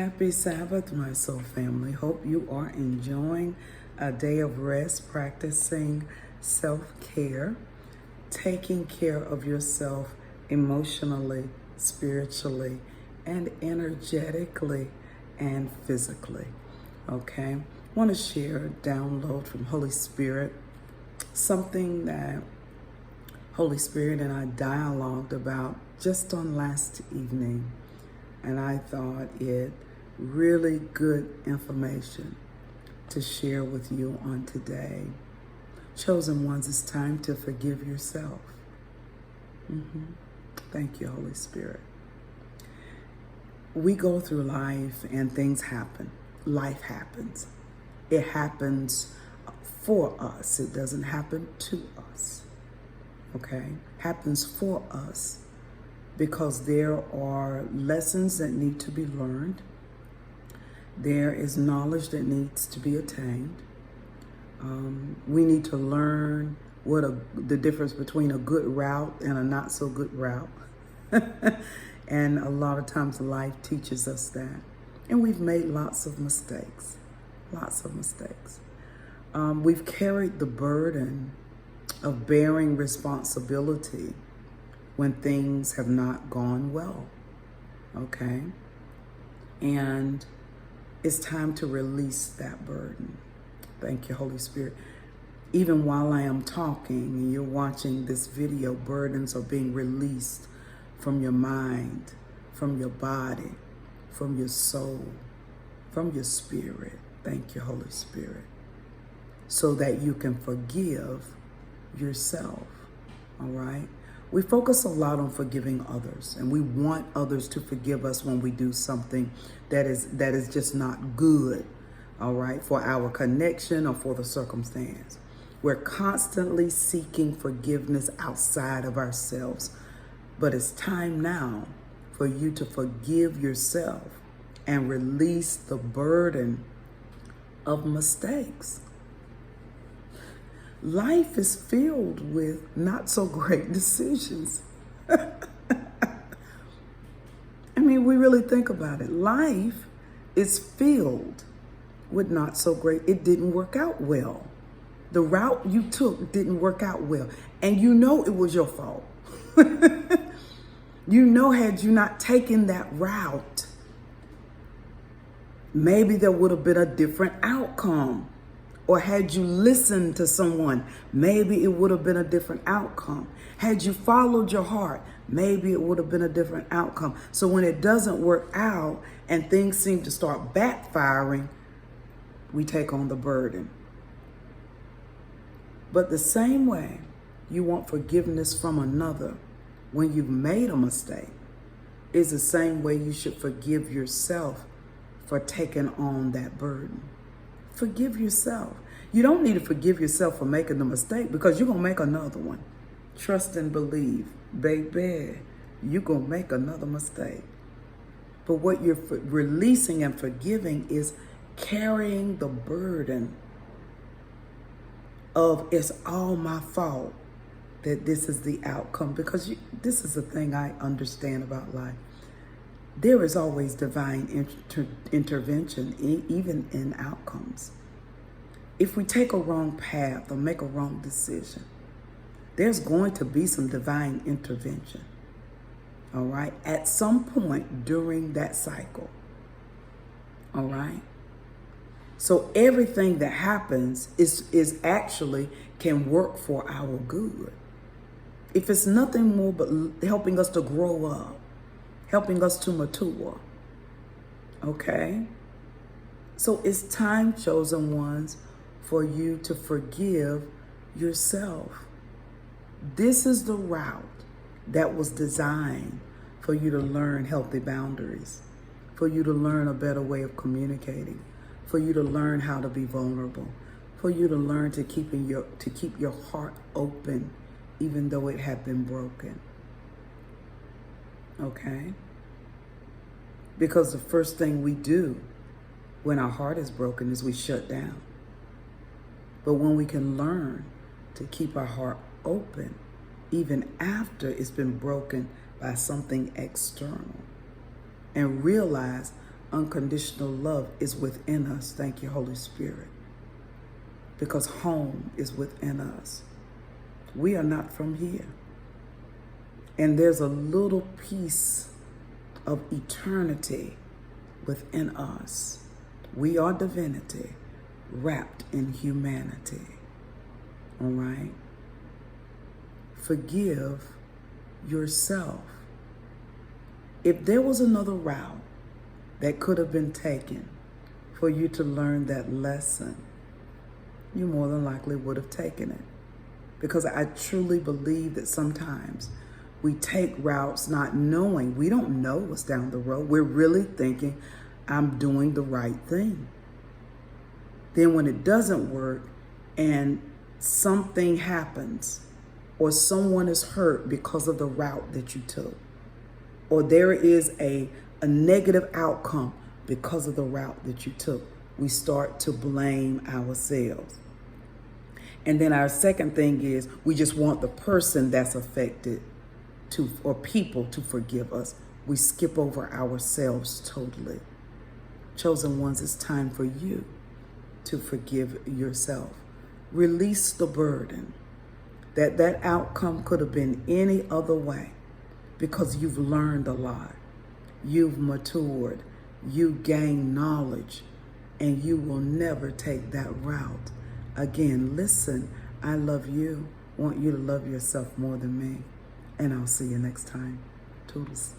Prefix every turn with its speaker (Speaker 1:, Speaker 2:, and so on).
Speaker 1: Happy Sabbath, my soul family. Hope you are enjoying a day of rest, practicing self-care, taking care of yourself emotionally, spiritually, and energetically and physically. Okay? I want to share a download from Holy Spirit, something that Holy Spirit and I dialogued about just on last evening. And I thought it really good information to share with you on today. Chosen ones, it's time to forgive yourself. Thank you, Holy Spirit. We go through life and things happen. Life happens. It happens for us. It doesn't happen to us. Okay? Happens for us because there are lessons that need to be learned. There is knowledge that needs to be attained. We need to learn the difference between a good route and a not so good route. And a lot of times life teaches us that. And we've made lots of mistakes. We've carried the burden of bearing responsibility when things have not gone well. Okay? And it's time to release that burden. Thank you, Holy Spirit. Even while I am talking and you're watching this video, burdens are being released from your mind, from your body, from your soul, from your spirit. Thank you, Holy Spirit. So that you can forgive yourself, all right? We focus a lot on forgiving others, and we want others to forgive us when we do something that is just not good, all right, for our connection or for the circumstance. We're constantly seeking forgiveness outside of ourselves, but it's time now for you to forgive yourself and release the burden of mistakes. Life is filled with not so great decisions. I mean, we really think about it. Life is filled with not so great. It didn't work out well. The route you took didn't work out well. And you know it was your fault. You know, had you not taken that route, maybe there would have been a different outcome. Or had you listened to someone, maybe it would have been a different outcome. Had you followed your heart, maybe it would have been a different outcome. So when it doesn't work out and things seem to start backfiring, we take on the burden. But the same way you want forgiveness from another when you've made a mistake is the same way you should forgive yourself for taking on that burden. Forgive yourself. You don't need to forgive yourself for making the mistake because you're going to make another one. Trust and believe, baby, you're going to make another mistake. But what you're releasing and forgiving is carrying the burden of it's all my fault that this is the outcome. Because this is the thing I understand about life. There is always divine intervention, even in outcomes. If we take a wrong path or make a wrong decision, there's going to be some divine intervention, all right, at some point during that cycle, all right? So everything that happens is actually can work for our good. If it's nothing more but helping us to grow up, helping us to mature, okay? So it's time, chosen ones, for you to forgive yourself. This is the route that was designed for you to learn healthy boundaries, for you to learn a better way of communicating, for you to learn how to be vulnerable, for you to learn to keep your heart open even though it had been broken. Okay? Because the first thing we do when our heart is broken is we shut down. But when we can learn to keep our heart open, even after it's been broken by something external, and realize unconditional love is within us. Thank you, Holy Spirit. Because home is within us. We are not from here. And there's a little piece of eternity within us. We are divinity wrapped in humanity. All right? Forgive yourself. If there was another route that could have been taken for you to learn that lesson, you more than likely would have taken it. Because I truly believe that sometimes we take routes not knowing. We don't know what's down the road. We're really thinking, I'm doing the right thing. Then when it doesn't work and something happens or someone is hurt because of the route that you took, or there is a negative outcome because of the route that you took, we start to blame ourselves. And then our second thing is we just want the person that's affected to, or people, to forgive us. We skip over ourselves totally. Chosen ones, it's time for you to forgive yourself. Release the burden that outcome could have been any other way, because you've learned a lot. You've matured. You gained knowledge, and you will never take that route again. Listen, I love you. Want you to love yourself more than me. And I'll see you next time. Toodles.